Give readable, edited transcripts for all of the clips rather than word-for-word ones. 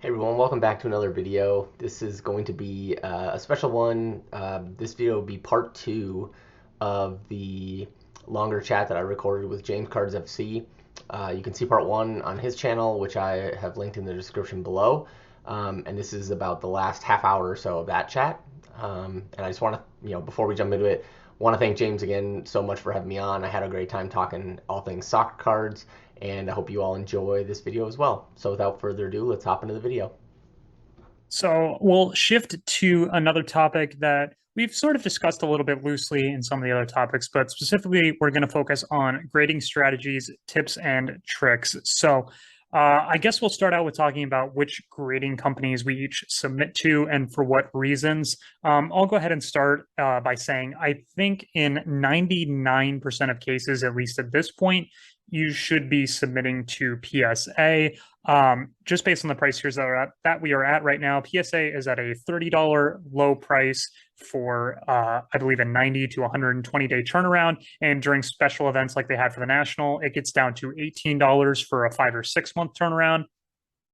Hey everyone, welcome back to another video. This is going to be a special one. This video will be part two of the longer chat that I recorded with JamesCardsFC. You can see part one on his channel, which I have linked in the description below. And this is about the last half hour or so of that chat. And I just want to, before we jump into it, want to thank James again so much for having me on. I had a great time talking all things soccer cards, and I hope you all enjoy this video as well. So without further ado, let's hop into the video. So we'll shift to another topic that we've sort of discussed a little bit loosely in some of the other topics, but specifically, we're going to focus on grading strategies, tips, and tricks. I guess we'll start out with talking about which grading companies we each submit to and for what reasons. I'll go ahead and start by saying I think in 99% of cases, at least at this point, you should be submitting to PSA. Just based on the price tiers that we are at right now, PSA is at a $30 low price for I believe a 90 to 120 day turnaround, and during special events like they had for the national, it gets down to $18 for a 5 or 6 month turnaround.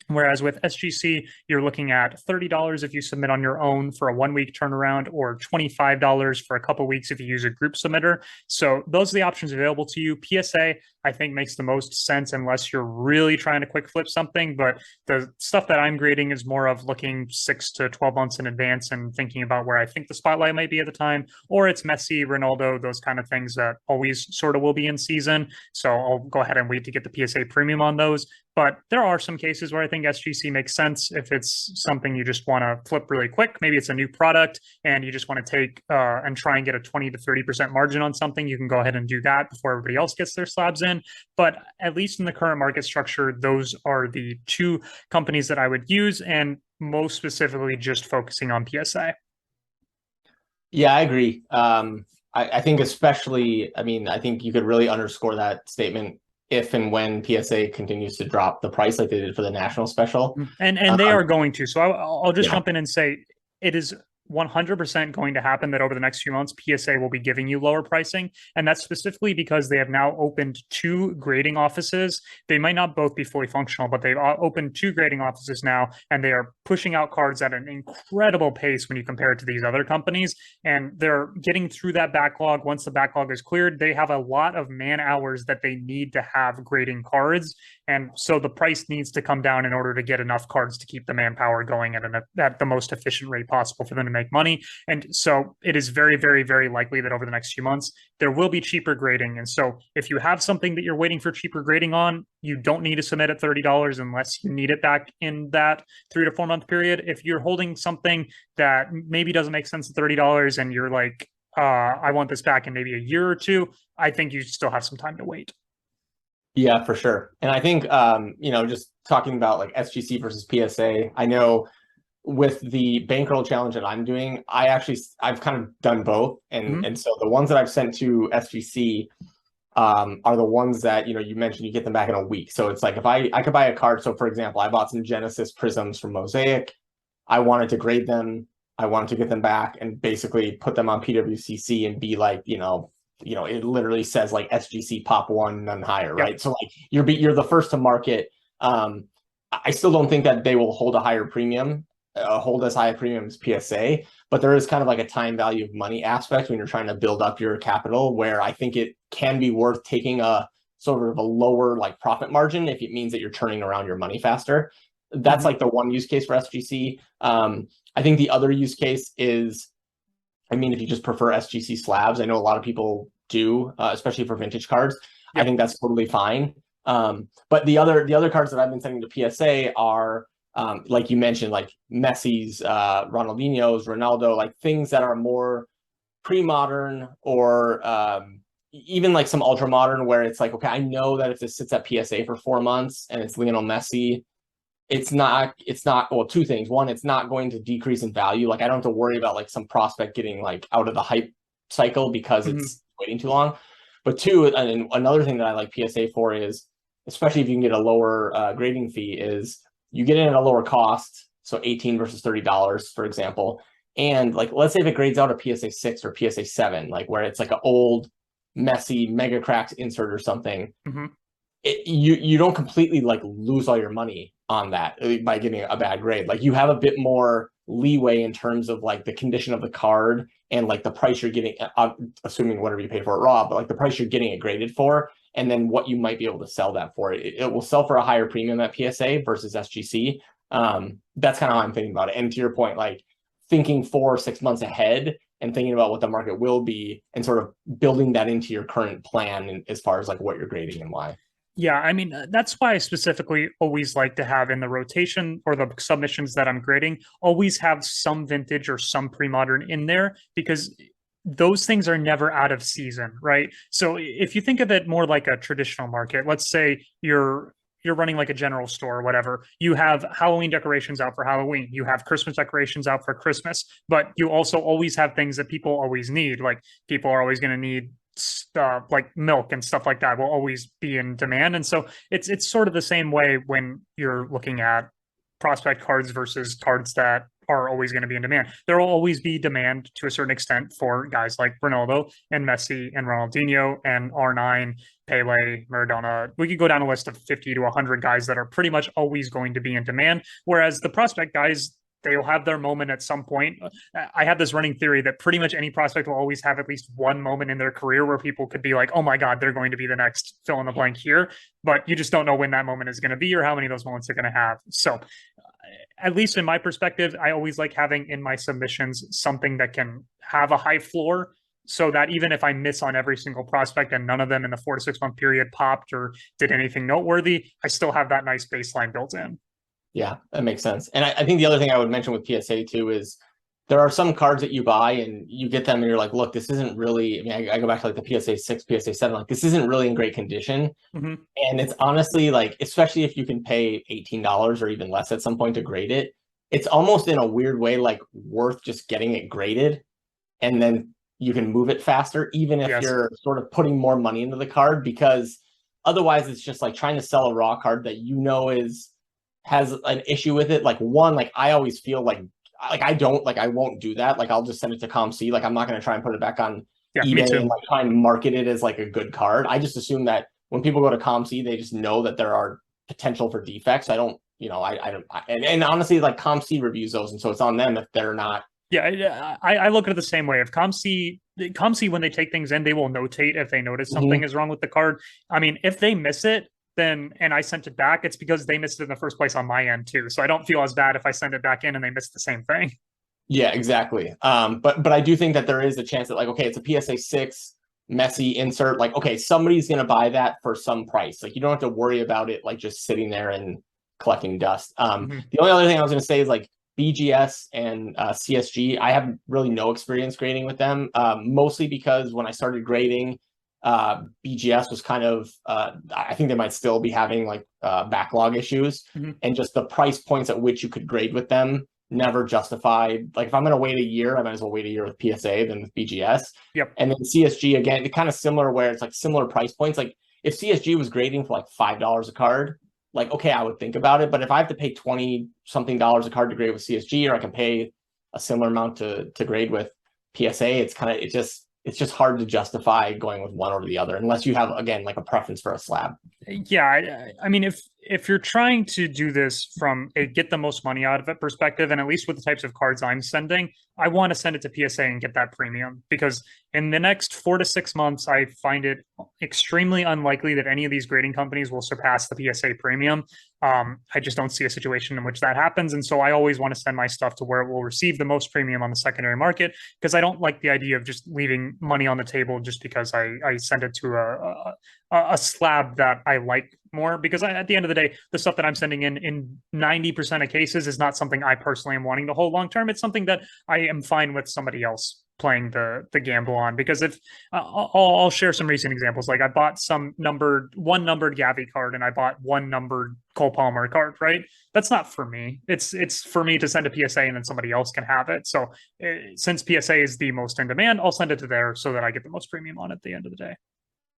Whereas with SGC, you're looking at $30 if you submit on your own for a 1 week turnaround, or $25 for a couple weeks if you use a group submitter. So those are the options available to you. PSA, I think, makes the most sense unless you're really trying to quick flip something. But the stuff that I'm grading is more of looking 6 to 12 months in advance and thinking about where I think the spotlight might be at the time, or it's Messi, Ronaldo, those kind of things that always sort of will be in season. So I'll go ahead and wait to get the PSA premium on those. But there are some cases where I think SGC makes sense if it's something you just want to flip really quick. Maybe it's a new product and you just want to take and try and get a 20 to 30% margin on something. You can go ahead and do that before everybody else gets their slabs in. But at least in the current market structure, those are the two companies that I would use, and most specifically just focusing on PSA. Yeah, I agree. I think especially, I think you could really underscore that statement if and when PSA continues to drop the price like they did for the national special. And they are going to. So I'll just Yeah. jump in and say it is 100% going to happen that over the next few months, PSA will be giving you lower pricing. And that's specifically because they have now opened two grading offices. They might not both be fully functional, but they've opened two grading offices now, and they are pushing out cards at an incredible pace when you compare it to these other companies. And they're getting through that backlog. Once the backlog is cleared, they have a lot of man hours that they need to have grading cards. And so the price needs to come down in order to get enough cards to keep the manpower going at the most efficient rate possible for them to make money. And so it is very, very, very likely that over the next few months, there will be cheaper grading. And so if you have something that you're waiting for cheaper grading on, you don't need to submit at $30 unless you need it back in that 3 to 4 month period. If you're holding something that maybe doesn't make sense at $30 and you're like, I want this back in maybe a year or two, I think you still have some time to wait. Yeah, for sure. And I think, just talking about like SGC versus PSA, I know with the bankroll challenge that I'm doing, I've kind of done both. And so the ones that I've sent to SGC are the ones that, you mentioned you get them back in a week. So it's like if I could buy a card. So for example, I bought some Genesis Prisms from Mosaic. I wanted to grade them. I wanted to get them back and basically put them on PWCC and be like, it literally says like SGC pop one, none higher, right? Yep. So like you're the first to market. I still don't think that they will hold a higher premium, hold as high a premium as PSA, but there is kind of like a time value of money aspect when you're trying to build up your capital, where I think it can be worth taking a sort of a lower like profit margin if it means that you're turning around your money faster. That's like the one use case for SGC. I think the other use case is, if you just prefer SGC slabs, I know a lot of people do, especially for vintage cards. I Yep. think that's totally fine. But the other cards that I've been sending to PSA are, like you mentioned, like Messi's, Ronaldinho's, Ronaldo, like things that are more pre-modern, or even like some ultra modern, where it's like, okay, I know that if this sits at PSA for 4 months and it's Lionel Messi, it's not well, two things. One, it's not going to decrease in value. Like I don't have to worry about like some prospect getting like out of the hype cycle because it's waiting too long. But two, and another thing that I like PSA for is, especially if you can get a lower grading fee, is you get in at a lower cost. So 18 versus $30, for example. And like, let's say if it grades out a PSA 6 or PSA 7, like where it's like an old messy mega cracks insert or something, you don't completely like lose all your money on that by getting a bad grade. Like you have a bit more leeway in terms of like the condition of the card and like the price you're getting, assuming whatever you pay for it raw, but like the price you're getting it graded for, and then what you might be able to sell that for. It will sell for a higher premium at PSA versus SGC. That's kind of how I'm thinking about it. And to your point, like thinking 4 or 6 months ahead and thinking about what the market will be and sort of building that into your current plan as far as like what you're grading and why. Yeah, I mean, that's why I specifically always like to have in the rotation or the submissions that I'm grading, always have some vintage or some pre-modern in there, because those things are never out of season, right? So if you think of it more like a traditional market, let's say you're running like a general store or whatever, you have Halloween decorations out for Halloween, you have Christmas decorations out for Christmas, but you also always have things that people always need. Like people are always going to need stuff like milk and stuff like that will always be in demand. And so it's sort of the same way when you're looking at prospect cards versus cards that are always going to be in demand. There will always be demand to a certain extent for guys like Ronaldo and Messi and Ronaldinho and R9, Pele, Maradona. We could go down a list of 50 to 100 guys that are pretty much always going to be in demand. Whereas the prospect guys, they'll have their moment at some point. I have this running theory that pretty much any prospect will always have at least one moment in their career where people could be like, oh my God, they're going to be the next fill in the blank here. But you just don't know when that moment is going to be or how many of those moments they're going to have. So at least in my perspective, I always like having in my submissions something that can have a high floor, so that even if I miss on every single prospect and none of them in the 4 to 6 month period popped or did anything noteworthy, I still have that nice baseline built in. Yeah, that makes sense. And I think the other thing I would mention with PSA too is there are some cards that you buy and you get them and you're like, look, this isn't really, I mean, I go back to like the PSA 6, PSA 7, like this isn't really in great condition. Mm-hmm. And it's honestly like, especially if you can pay $18 or even less at some point to grade it, it's almost in a weird way, like worth just getting it graded and then you can move it faster, even if you're sort of putting more money into the card, because otherwise it's just like trying to sell a raw card that you know has an issue with it. Like one, like I always feel like I won't do that. Like I'll just send it to ComC. Like I'm not going to try and put it back on eBay and like try and market it as like a good card. I just assume that when people go to ComC, they just know that there are potential for defects. I don't, you know, I don't, and honestly, like ComC reviews those, and so it's on them if they're not. Yeah, I look at it the same way. If ComC, when they take things in, they will notate if they notice something is wrong with the card. I mean, if they miss it, then and I sent it back, it's because they missed it in the first place on my end too. So I don't feel as bad if I send it back in and they missed the same thing. Yeah, exactly. But I do think that there is a chance that like, okay, it's a PSA 6 Messi insert. Like, okay, somebody's gonna buy that for some price. Like you don't have to worry about it like just sitting there and collecting dust. The only other thing I was gonna say is like BGS and CSG. I have really no experience grading with them, mostly because when I started grading, BGS was kind of I think they might still be having like backlog issues, and just the price points at which you could grade with them never justified. Like if I'm going to wait a year, I might as well wait a year with PSA than with BGS. And then CSG again, kind of similar where it's like similar price points. Like if CSG was grading for like $5 a card, like okay, I would think about it. But if I have to pay $20 something a card to grade with CSG, or I can pay a similar amount to grade with PSA, it's just hard to justify going with one over the other unless you have, again, like a preference for a slab. Yeah, I mean, if you're trying to do this from a get the most money out of it perspective, and at least with the types of cards I'm sending, I want to send it to PSA and get that premium, because in the next 4 to 6 months, I find it extremely unlikely that any of these grading companies will surpass the PSA premium. I just don't see a situation in which that happens. And so I always want to send my stuff to where it will receive the most premium on the secondary market, because I don't like the idea of just leaving money on the table just because I send it to a slab that I like more, because at the end of the day, the stuff that I'm sending in 90% of cases is not something I personally am wanting to hold long term. It's something that I am fine with somebody else playing the gamble on. Because if I'll share some recent examples, like I bought one numbered Gavi card and I bought one numbered Cole Palmer card, right? That's not for me. It's for me to send a PSA and then somebody else can have it. So since PSA is the most in demand, I'll send it to there so that I get the most premium on it at the end of the day.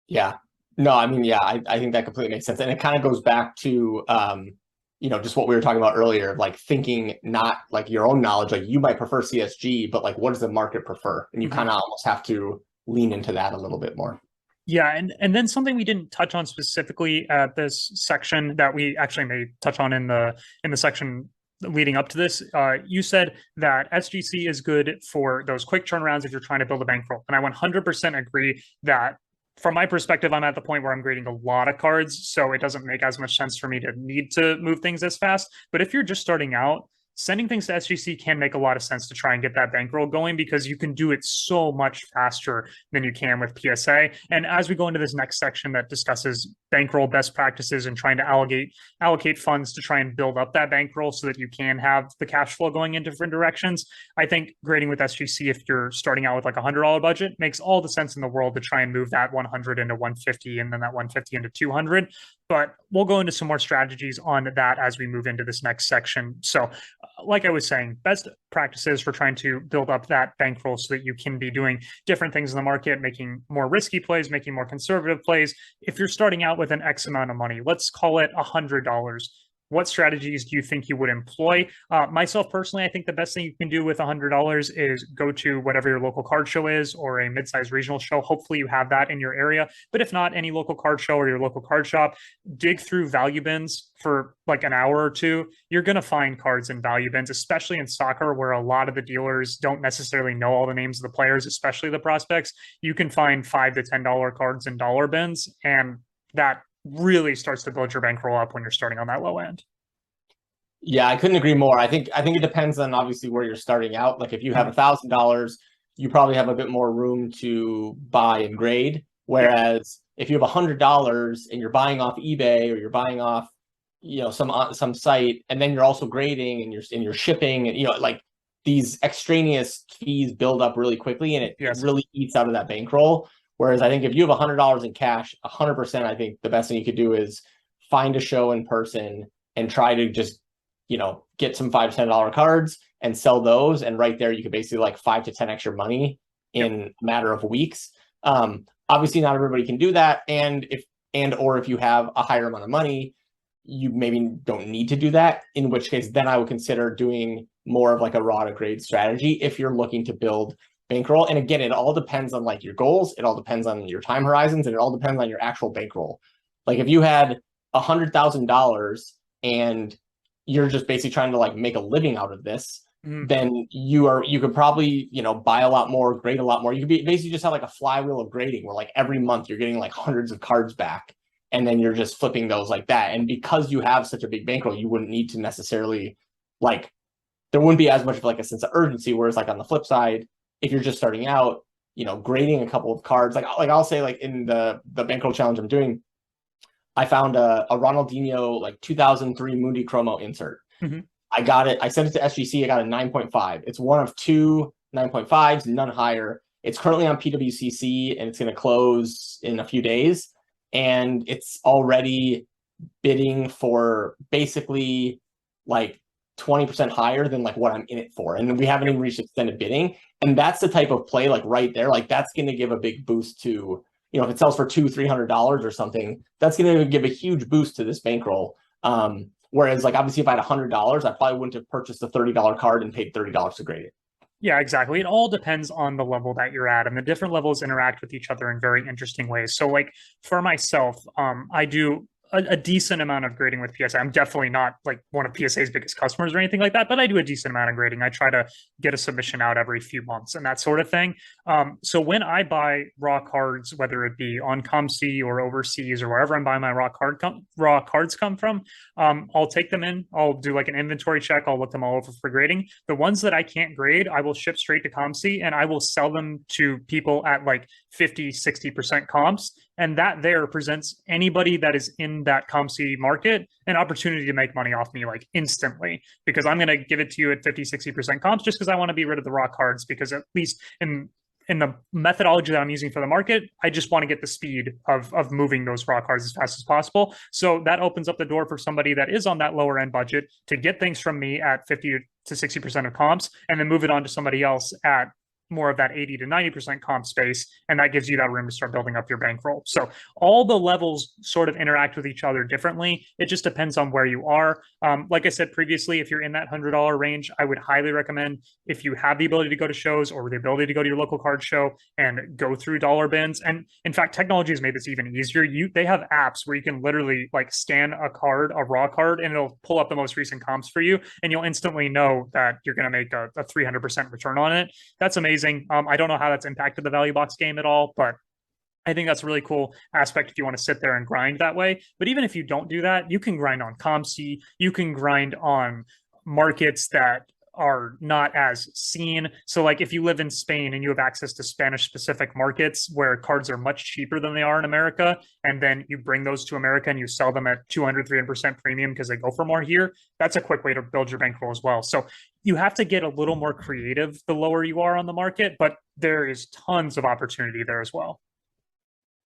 Yeah. No, I mean, yeah, I think that completely makes sense. And it kind of goes back to, just what we were talking about earlier, like thinking not like your own knowledge, like you might prefer CSG, but like what does the market prefer? And you kind of almost have to lean into that a little bit more. Yeah, and then something we didn't touch on specifically at this section that we actually may touch on in the section leading up to this. You said that SGC is good for those quick turnarounds if you're trying to build a bankroll, and I 100% agree that. From my perspective, I'm at the point where I'm grading a lot of cards, so it doesn't make as much sense for me to need to move things as fast. But if you're just starting out, sending things to SGC can make a lot of sense to try and get that bankroll going because you can do it so much faster than you can with PSA. And as we go into this next section that discusses bankroll best practices and trying to allocate funds to try and build up that bankroll so that you can have the cash flow going in different directions, I think grading with SGC, if you're starting out with like $100 budget, makes all the sense in the world to try and move that 100 into 150 and then that 150 into 200. But we'll go into some more strategies on that as we move into this next section. So like I was saying, best practices for trying to build up that bankroll so that you can be doing different things in the market, making more risky plays, making more conservative plays. If you're starting out with an X amount of money, let's call it $100. What strategies do you think you would employ? Myself personally, I think the best thing you can do with $100 is go to whatever your local card show is or a mid-sized regional show. Hopefully you have that in your area. But if not, any local card show or your local card shop, dig through value bins for like an hour or two. You're going to find cards in value bins, especially in soccer where a lot of the dealers don't necessarily know all the names of the players, especially the prospects. You can find $5 to $10 cards in dollar bins, and that really starts to build your bankroll up when you're starting on that low end. Yeah, I couldn't agree more. I think it depends on obviously where you're starting out. Like if you have $1,000, you probably have a bit more room to buy and grade. Whereas if you have $100 and you're buying off eBay or you're buying off, some site, and then you're also grading and you're shipping, and like these extraneous fees build up really quickly, and it really eats out of that bankroll. Whereas I think if you have $100 in cash, 100%, I think the best thing you could do is find a show in person and try to just, get some $5 to $10 cards and sell those. And right there, you could basically like 5 to 10 extra money in a matter of weeks. Obviously, not everybody can do that. And if you have a higher amount of money, you maybe don't need to do that. In which case, then I would consider doing more of like a raw to grade strategy if you're looking to build bankroll. And again, it all depends on like your goals. It all depends on your time horizons, and it all depends on your actual bankroll. Like if you had $100,000 and you're just basically trying to like make a living out of this, then you could probably, buy a lot more, grade a lot more. You could basically just have like a flywheel of grading where like every month you're getting like hundreds of cards back, and then you're just flipping those like that. And because you have such a big bankroll, you wouldn't need to necessarily like, there wouldn't be as much of like a sense of urgency. Whereas like on the flip side, if you're just starting out, grading a couple of cards, like I'll say like in the bankroll challenge I'm doing, I found a Ronaldinho like 2003 Mundi Chromo insert. I got it. I sent it to SGC. I got a 9.5. It's one of two 9.5s, none higher. It's currently on PWCC and it's going to close in a few days. And it's already bidding for basically like 20% higher than like what I'm in it for. And we haven't even reached extended bidding. And that's the type of play like right there. Like that's going to give a big boost to, if it sells for $200-$300 or something, that's going to give a huge boost to this bankroll. Whereas like obviously if I had $100, I probably wouldn't have purchased a $30 card and paid $30 to grade it. Yeah, exactly. It all depends on the level that you're at, and the different levels interact with each other in very interesting ways. So like for myself, I do a decent amount of grading with PSA. I'm definitely not like one of PSA's biggest customers or anything like that, but I do a decent amount of grading. I try to get a submission out every few months and that sort of thing. So when I buy raw cards, whether it be on ComC or overseas or wherever I'm buying my raw cards come from, I'll take them in. I'll do like an inventory check. I'll look them all over for grading. The ones that I can't grade, I will ship straight to ComC and I will sell them to people at like 50-60% comps. And that there presents anybody that is in that ComC market an opportunity to make money off me like instantly, because I'm going to give it to you at 50-60% comps just because I want to be rid of the raw cards, because at least in the methodology that I'm using for the market, I just want to get the speed of moving those raw cards as fast as possible. So that opens up the door for somebody that is on that lower end budget to get things from me at 50 to 60% of comps and then move it on to somebody else at more of that 80 to 90% comp space, and that gives you that room to start building up your bankroll. So all the levels sort of interact with each other differently. It just depends on where you are. Like I said previously, if you're in that $100 range, I would highly recommend, if you have the ability to go to shows or the ability to go to your local card show and go through dollar bins. And in fact, technology has made this even easier. They have apps where you can literally like scan a card, a raw card, and it'll pull up the most recent comps for you, and you'll instantly know that you're going to make a 300% return on it. That's amazing. I don't know how that's impacted the value box game at all, but I think that's a really cool aspect if you want to sit there and grind that way. But even if you don't do that, you can grind on ComC, you can grind on markets that are not as seen. So like if you live in Spain and you have access to Spanish specific markets where cards are much cheaper than they are in America, and then you bring those to America and you sell them at 200-300% premium because they go for more here, that's a quick way to build your bankroll as well. So you have to get a little more creative the lower you are on the market, but there is tons of opportunity there as well.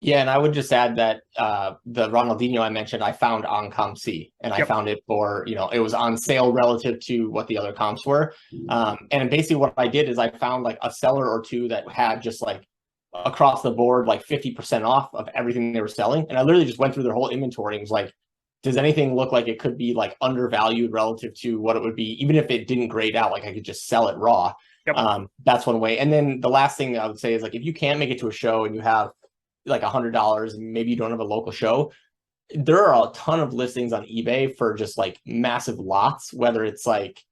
Yeah, and I would just add that the Ronaldinho I mentioned, I found on ComC, and I found it for, it was on sale relative to what the other comps were. And basically what I did is I found like a seller or two that had just like across the board, like 50% off of everything they were selling. And I literally just went through their whole inventory and was like, does anything look like it could be like undervalued relative to what it would be, even if it didn't grade out, like I could just sell it raw. That's one way. And then the last thing I would say is like, if you can't make it to a show and you have like $100 and maybe you don't have a local show, there are a ton of listings on eBay for just like massive lots, whether it's like,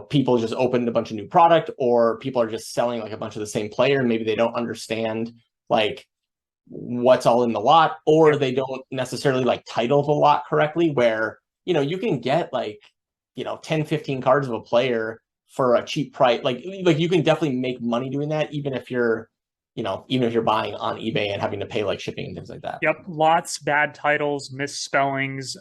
people just opened a bunch of new product, or people are just selling like a bunch of the same player and maybe they don't understand like what's all in the lot, or they don't necessarily like title the lot correctly, where you can get like 10-15 cards of a player for a cheap price. Like you can definitely make money doing that, even if you're buying on eBay and having to pay like shipping and things like that. Yep. Lots bad titles, misspellings,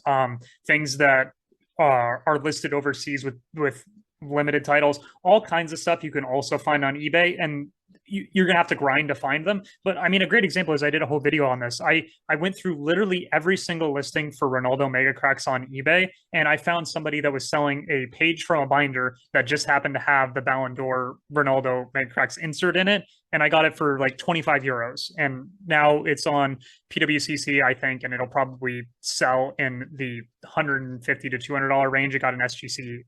things that are listed overseas with limited titles, all kinds of stuff you can also find on eBay, and you're going to have to grind to find them. But I mean, a great example is I did a whole video on this. I went through literally every single listing for Ronaldo Mega Cracks on eBay, and I found somebody that was selling a page from a binder that just happened to have the Ballon d'Or Ronaldo Mega Cracks insert in it. And I got it for like 25 euros. And now it's on PWCC, I think, and it'll probably sell in the $150 to $200 range. It got an SGC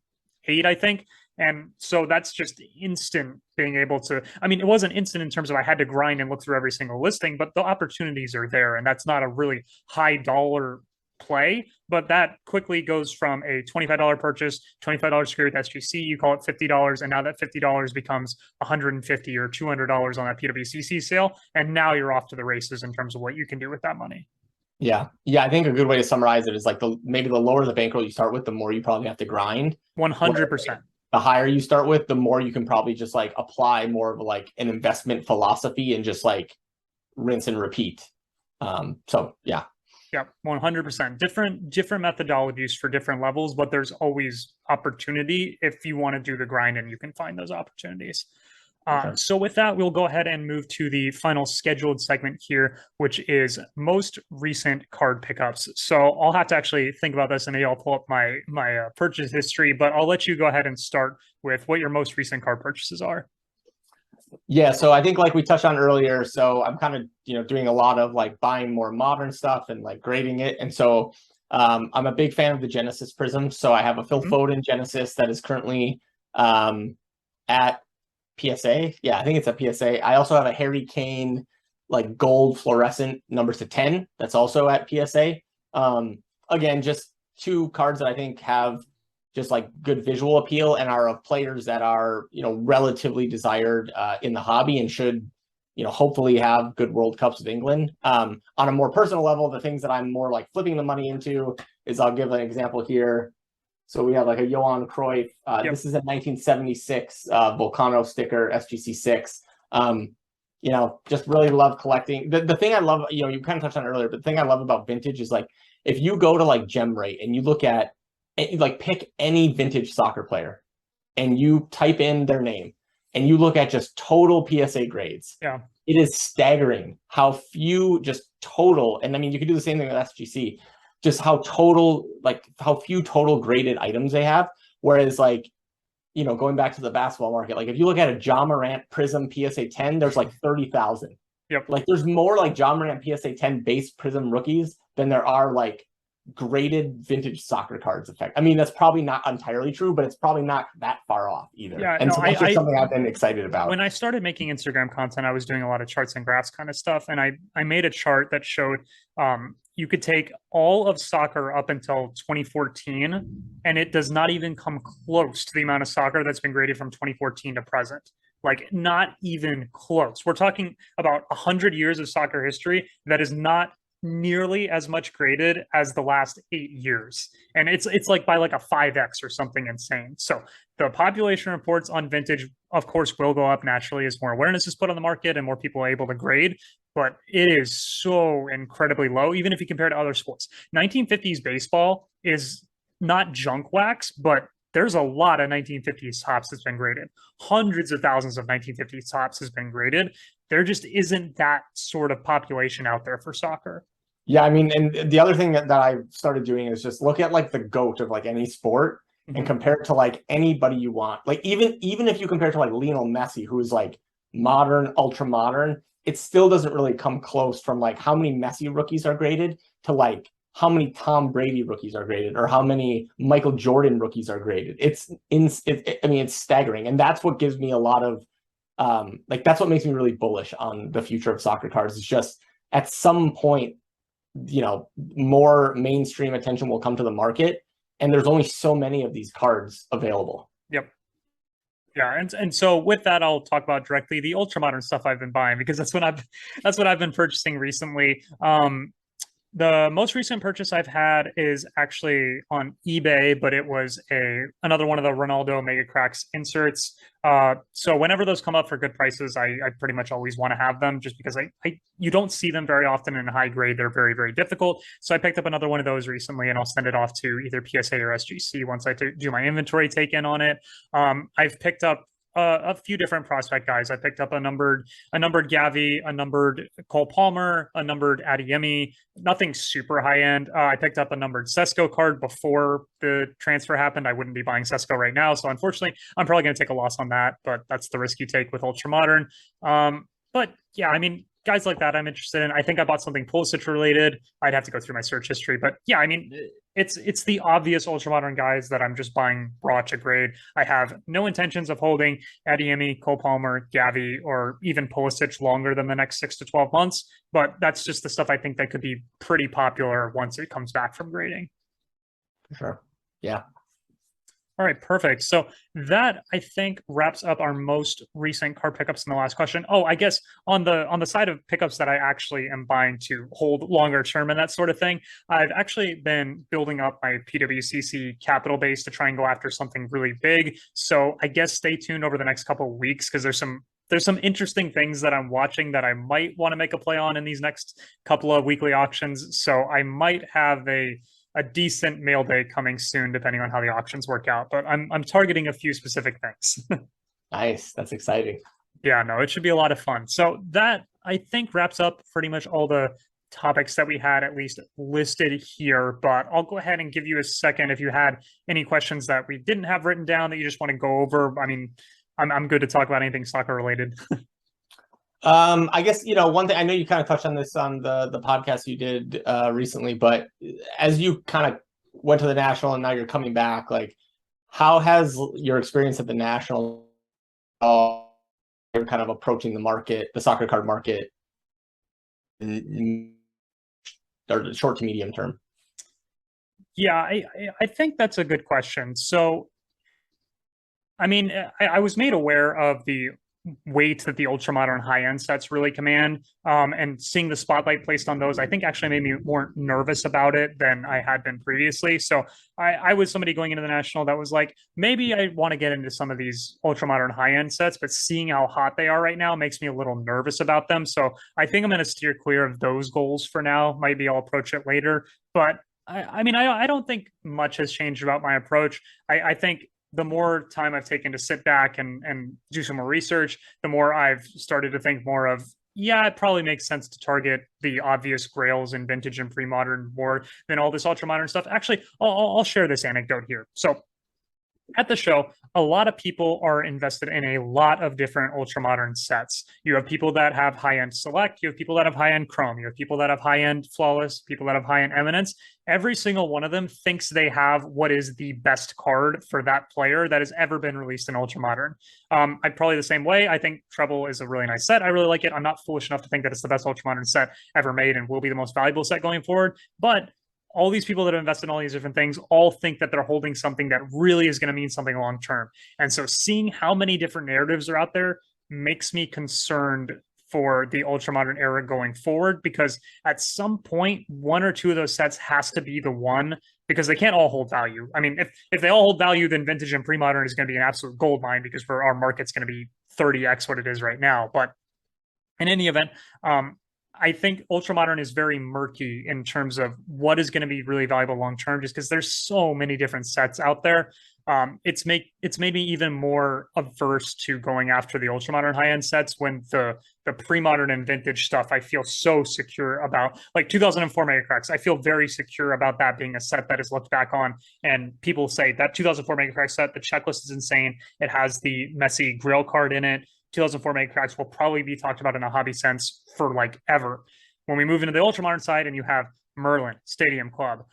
8, I think. And so that's just instant being able to, I mean, it wasn't instant in terms of I had to grind and look through every single listing, but the opportunities are there. And that's not a really high dollar play, but that quickly goes from a $25 purchase, $25 security with SGC, you call it $50, and now that $50 becomes $150 or $200 on that PWCC sale. And now you're off to the races in terms of what you can do with that money. Yeah. I think a good way to summarize it is like maybe the lower the bankroll you start with, the more you probably have to grind. 100%. The higher you start with, the more you can probably just like apply more of like an investment philosophy and just like rinse and repeat. So yeah. Yep, 100%. Different methodologies for different levels, but there's always opportunity if you want to do the grind, and you can find those opportunities. So with that, we'll go ahead and move to the final scheduled segment here, which is most recent card pickups. So I'll have to actually think about this, and maybe I'll pull up my purchase history, but I'll let you go ahead and start with what your most recent card purchases are. Yeah, so I think like we touched on earlier, so I'm kind of doing a lot of like buying more modern stuff and like grading it. And so I'm a big fan of the Genesis Prism. So I have a Phil Foden Genesis that is currently at PSA. Yeah, I think it's a PSA. I also have a Harry Kane like gold fluorescent numbers to 10 that's also at PSA. Again, just two cards that I think have just like good visual appeal and are of players that are relatively desired in the hobby and should hopefully have good World Cups with England. On a more personal level, the things that I'm more like flipping the money into is, I'll give an example here. So we have like a Johan Cruyff. This is a 1976 Volcano sticker, SGC 6. Just really love collecting. The thing I love, you kind of touched on it earlier, but the thing I love about vintage is like, if you go to like GemRate and you look at, like pick any vintage soccer player and you type in their name and you look at just total PSA grades. Yeah. It is staggering how few just total, and I mean, you could do the same thing with SGC, just how few total graded items they have. Whereas like, going back to the basketball market, like if you look at a John Morant Prism PSA 10, there's like 30,000. Yep. Like there's more like John Morant PSA 10 base Prism rookies than there are like graded vintage soccer cards. I mean, that's probably not entirely true, but it's probably not that far off either. Yeah, and no, so that's just something I've been excited about. When I started making Instagram content, I was doing a lot of charts and graphs kind of stuff, and I made a chart that showed you could take all of soccer up until 2014, and it does not even come close to the amount of soccer that's been graded from 2014 to present. Like, not even close. We're talking about 100 years of soccer history that is not nearly as much graded as the last 8 years, and it's like by like a 5x or something insane. So the population reports on vintage, of course, will go up naturally as more awareness is put on the market and more people are able to grade, but it is so incredibly low, even if you compare to other sports. 1950s baseball is not junk wax, but there's a lot of 1950s tops that's been graded. Hundreds of thousands of 1950s tops has been graded. There just isn't that sort of population out there for soccer. Yeah, I mean, and the other thing that I started doing is just look at like the GOAT of like any sport and compare it to like anybody you want. Like even if you compare it to like Lionel Messi, who is like modern, ultra modern, it still doesn't really come close from like how many Messi rookies are graded to like how many Tom Brady rookies are graded or how many Michael Jordan rookies are graded. I mean, it's staggering. And that's what gives me a lot of like, that's what makes me really bullish on the future of soccer cards. It's just at some point, more mainstream attention will come to the market, and there's only so many of these cards available. Yep. Yeah, and so with that, I'll talk about directly the ultra modern stuff I've been buying, because that's what I've been purchasing recently. The most recent purchase I've had is actually on eBay, but it was another one of the Ronaldo Mega Cracks inserts. So whenever those come up for good prices, I pretty much always want to have them, just because you don't see them very often in high grade. They're very, very difficult. So I picked up another one of those recently, and I'll send it off to either PSA or SGC once I do my inventory take in on it. I've picked up a few different prospect guys. I picked up a numbered Gavi, a numbered Cole Palmer, a numbered Adeyemi. Nothing super high end. I picked up a numbered Sesko card before the transfer happened. I wouldn't be buying Sesko right now, so unfortunately, I'm probably going to take a loss on that. But that's the risk you take with ultra modern. But yeah, I mean, guys like that I'm interested in. I think I bought something Pulisic related. I'd have to go through my search history, but yeah, I mean, it's the obvious ultra modern guys that I'm just buying raw to grade. I have no intentions of holding Adeyemi, Cole Palmer, Gavi, or even Pulisic longer than the next 6 to 12 months. But that's just the stuff I think that could be pretty popular once it comes back from grading. Sure. Yeah. All right, perfect. So that, I think, wraps up our most recent card pickups in the last question. Oh, I guess on the side of pickups that I actually am buying to hold longer term and that sort of thing, I've actually been building up my PWCC capital base to try and go after something really big. So I guess stay tuned over the next couple of weeks, because there's some interesting things that I'm watching that I might want to make a play on in these next couple of weekly auctions. So I might have a decent mail day coming soon, depending on how the auctions work out. But I'm targeting a few specific things. Nice. That's exciting. Yeah, no, it should be a lot of fun. So that, I think, wraps up pretty much all the topics that we had at least listed here. But I'll go ahead and give you a second if you had any questions that we didn't have written down that you just want to go over. I mean, I'm good to talk about anything soccer related. I guess, one thing, I know you kind of touched on this on the podcast you did recently, but as you kind of went to the National and now you're coming back, like, how has your experience at the National, you're kind of approaching the market, the soccer card market, or short to medium term? Yeah, I think that's a good question. So, I mean, I was made aware of the weight that the ultramodern high-end sets really command, and seeing the spotlight placed on those, I think actually made me more nervous about it than I had been previously. So I was somebody going into the National that was like, maybe I want to get into some of these ultramodern high-end sets, but seeing how hot they are right now makes me a little nervous about them. So I think I'm going to steer clear of those goals for now. Maybe I'll approach it later. But I mean, I don't think much has changed about my approach. I think the more time I've taken to sit back and do some more research, the more I've started to think more of, yeah, it probably makes sense to target the obvious grails in vintage and pre-modern more than all this ultra-modern stuff. Actually, I'll share this anecdote here. So at the show, a lot of people are invested in a lot of different ultra modern sets. You have people that have high end select, you have people that have high end chrome, you have people that have high end flawless, people that have high end eminence. Every single one of them thinks they have what is the best card for that player that has ever been released in ultra modern. I'm probably the same way. I think Treble is a really nice set. I really like it. I'm not foolish enough to think that it's the best ultra modern set ever made and will be the most valuable set going forward, but all these people that have invested in all these different things all think that they're holding something that really is going to mean something long term. And so seeing how many different narratives are out there makes me concerned for the ultra modern era going forward, because at some point, one or two of those sets has to be the one, because they can't all hold value. I mean, if they all hold value, then vintage and pre-modern is going to be an absolute gold mine, because for our market's going to be 30x what it is right now. But in any event, I think ultramodern is very murky in terms of what is going to be really valuable long term, just because there's so many different sets out there. It's made me even more averse to going after the ultramodern high end sets, when the pre-modern and vintage stuff I feel so secure about. Like 2004 Mega Cracks, I feel very secure about that being a set that is looked back on, and people say that 2004 Mega Cracks set, the checklist is insane. It has the Messi Grail card in it. 2004 Mega Cracks will probably be talked about in a hobby sense for like ever. When we move into the ultramodern side and you have Merlin, Stadium Club,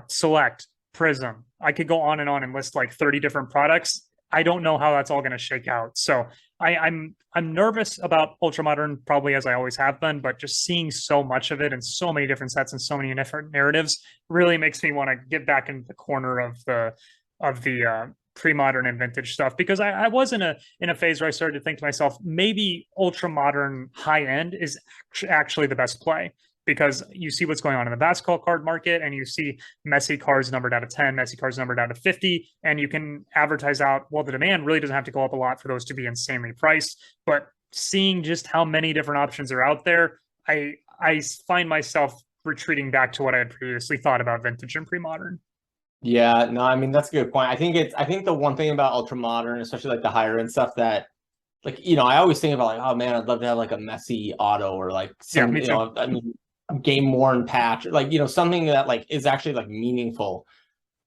Select, Prism, I could go on and list like 30 different products. I don't know how that's all going to shake out. So I'm nervous about ultramodern, probably as I always have been, but just seeing so much of it and so many different sets and so many different narratives really makes me want to get back into the corner of the pre-modern and vintage stuff, because I was in a phase where I started to think to myself, maybe ultra modern high end is actually the best play, because you see what's going on in the basketball card market, and you see Messi cards numbered out of 10, Messi cards numbered out of 50, and you can advertise out, well, the demand really doesn't have to go up a lot for those to be insanely priced. But seeing just how many different options are out there, I find myself retreating back to what I had previously thought about vintage and pre-modern. Yeah, no, I mean, that's a good point. I think the one thing about ultra modern, especially like the higher end stuff, that like, I always think about like, oh man, I'd love to have like a Messi auto, or like some, I mean, game worn patch, or like, something that like is actually like meaningful.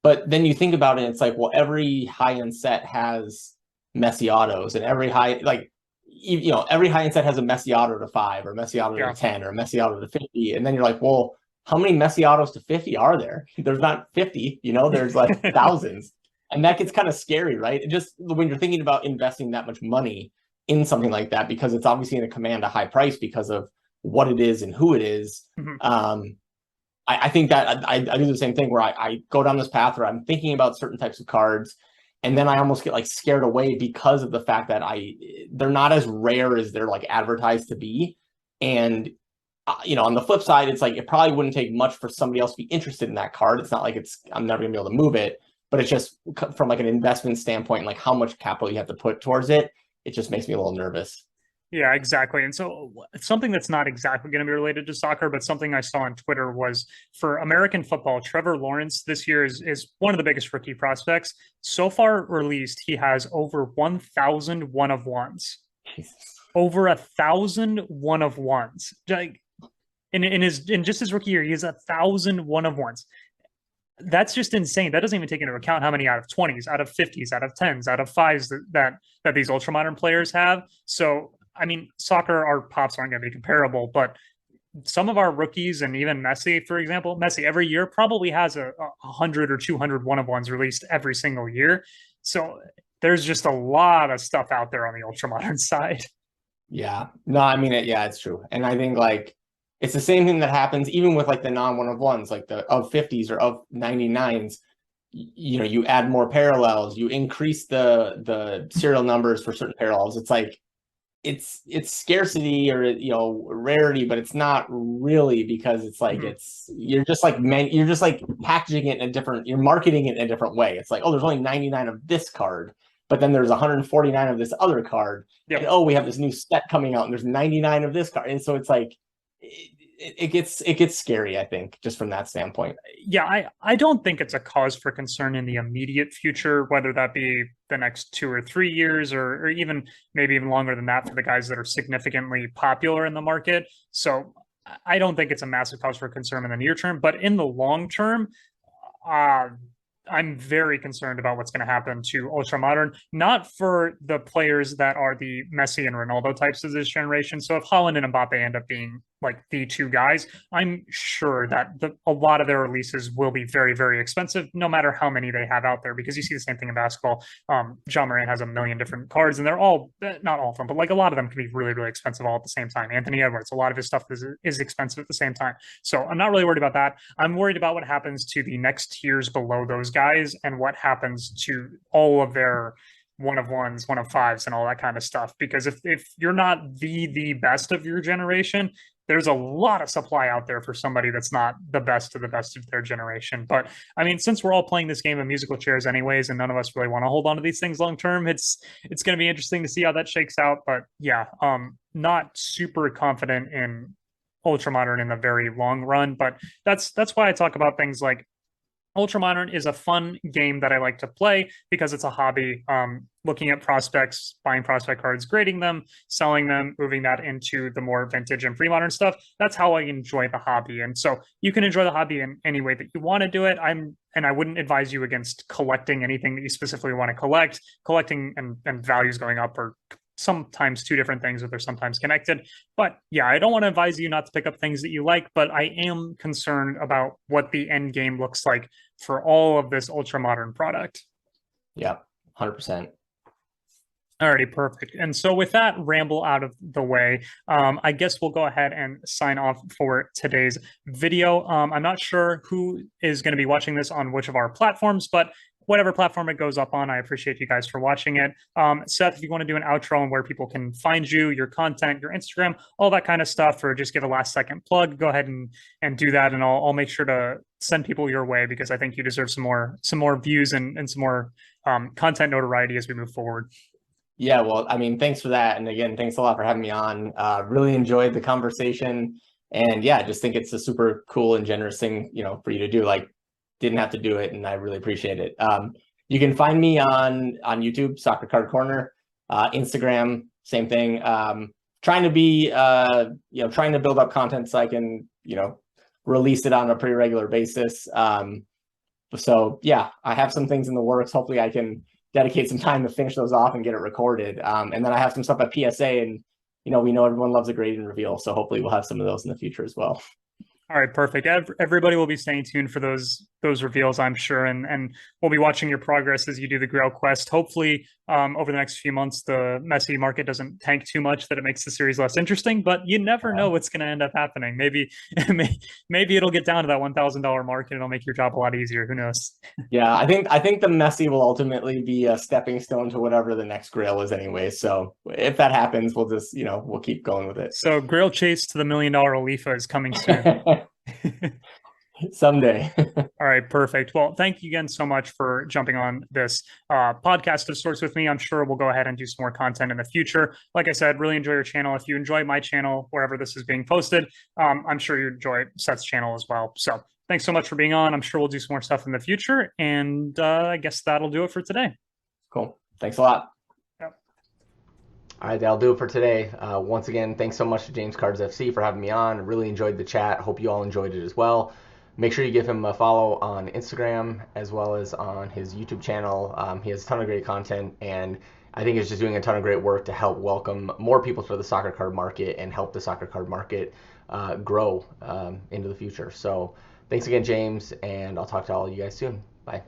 But then you think about it, it's like, well, every high end set has Messi autos, and every every high end set has a Messi auto to 5, or Messi auto to 10, or Messi auto to 50. And then you're like, well, how many Messi autos to 50 are there? There's not 50, there's like thousands. And that gets kind of scary, right? And just when you're thinking about investing that much money in something like that, because it's obviously going to command a high price because of what it is and who it is. Mm-hmm. I think that I do the same thing, where I go down this path where I'm thinking about certain types of cards, and then I almost get like scared away because of the fact that they're not as rare as they're like advertised to be. And on the flip side, it's like it probably wouldn't take much for somebody else to be interested in that card. It's not like I'm never gonna be able to move it, but it's just from like an investment standpoint, like how much capital you have to put towards it. It just makes me a little nervous. Yeah, exactly. And so something that's not exactly going to be related to soccer, but something I saw on Twitter was for American football, Trevor Lawrence this year is one of the biggest rookie prospects. So far released, he has over 1,000 one of ones. Jesus. Over 1,000 one of ones. Like in just his rookie year, he has 1,000 one of ones. That's just insane. That doesn't even take into account how many out of 20s, out of 50s, out of 10s, out of 5s that these ultramodern players have. So I mean, soccer, our pops aren't going to be comparable, but some of our rookies, and even Messi, for example, Messi every year probably has a 100 or 200 one of ones released every single year. So there's just a lot of stuff out there on the ultramodern side. Yeah, no, I mean, it's true. And I think like it's the same thing that happens even with like the non one of ones, like the of 50s or of 99s. You add more parallels, you increase the serial numbers for certain parallels. It's like it's scarcity or rarity, but it's not really, because it's like you're just like packaging it in a different, you're marketing it in a different way. It's like, oh, there's only 99 of this card, but then there's 149 of this other card. Yep. And, oh, we have this new set coming out and there's 99 of this card. And so it's like it gets scary, I think, just from that standpoint. Yeah, I don't think it's a cause for concern in the immediate future, whether that be the next 2 or 3 years, or even maybe even longer than that for the guys that are significantly popular in the market. So I don't think it's a massive cause for concern in the near term, but in the long term, I'm very concerned about what's going to happen to Ultra Modern, not for the players that are the Messi and Ronaldo types of this generation. So if Haaland and Mbappe end up being like the two guys, I'm sure that a lot of their releases will be very, very expensive, no matter how many they have out there, because you see the same thing in basketball. John Moran has a million different cards, and they're all, not all of them, but like a lot of them can be really, really expensive all at the same time. Anthony Edwards, a lot of his stuff is expensive at the same time. So I'm not really worried about that. I'm worried about what happens to the next tiers below those guys and what happens to all of their one of ones, one of fives, and all that kind of stuff. Because if you're not the best of your generation, there's a lot of supply out there for somebody that's not the best of the best of their generation. But I mean, since we're all playing this game of musical chairs anyways, and none of us really want to hold on to these things long term, it's going to be interesting to see how that shakes out. But yeah, not super confident in Ultramodern in the very long run. But that's why I talk about things like Ultramodern is a fun game that I like to play because it's a hobby. Looking at prospects, buying prospect cards, grading them, selling them, moving that into the more vintage and pre-modern stuff. That's how I enjoy the hobby. And so you can enjoy the hobby in any way that you want to do it. I wouldn't advise you against collecting anything that you specifically want to collect. Collecting and values going up are sometimes two different things, but they're sometimes connected. But yeah, I don't want to advise you not to pick up things that you like, but I am concerned about what the end game looks like for all of this ultra modern product. Yeah, 100%. Alrighty, perfect. And so with that ramble out of the way, I guess we'll go ahead and sign off for today's video. I'm not sure who is going to be watching this on which of our platforms, but whatever platform it goes up on, I appreciate you guys for watching it. Seth, if you want to do an outro on where people can find you, your content, your Instagram, all that kind of stuff, or just give a last second plug, go ahead and do that. And I'll make sure to send people your way because I think you deserve some more views and some more content notoriety as we move forward. Yeah, well, I mean, thanks for that. And again, thanks a lot for having me on. Really enjoyed the conversation. And yeah, I just think it's a super cool and generous thing, for you to do. Like, didn't have to do it, and I really appreciate it. You can find me on YouTube, Soccer Card Corner, Instagram, same thing. Trying to be, trying to build up content so I can, release it on a pretty regular basis. So yeah, I have some things in the works. Hopefully I can dedicate some time to finish those off and get it recorded. And then I have some stuff at PSA, and we know everyone loves a grading reveal, so hopefully we'll have some of those in the future as well. All right, perfect. Everybody will be staying tuned for those reveals, I'm sure, and we'll be watching your progress as you do the Grail Quest. Hopefully, over the next few months, the Messi market doesn't tank too much that it makes the series less interesting. But you never know what's going to end up happening. Maybe it'll get down to that $1,000 mark, and it'll make your job a lot easier. Who knows? Yeah, I think the Messi will ultimately be a stepping stone to whatever the next Grail is, anyway. So if that happens, we'll just we'll keep going with it. So Grail Chase to the $1 million Olifa is coming soon. Someday. All right, perfect. Well, thank you again so much for jumping on this podcast of sorts with me. I'm sure we'll go ahead and do some more content in the future. Like I said, really enjoy your channel. If you enjoy my channel, wherever this is being posted, I'm sure you enjoy Seth's channel as well. So thanks so much for being on. I'm sure we'll do some more stuff in the future. And I guess that'll do it for today. Cool. Thanks a lot. Yep. All right, that'll do it for today. Once again, thanks so much to JamesCardsFC for having me on. Really enjoyed the chat. Hope you all enjoyed it as well. Make sure you give him a follow on Instagram as well as on his YouTube channel. He has a ton of great content, and I think he's just doing a ton of great work to help welcome more people to the soccer card market and help the soccer card market grow into the future. So thanks again, James, and I'll talk to all of you guys soon. Bye.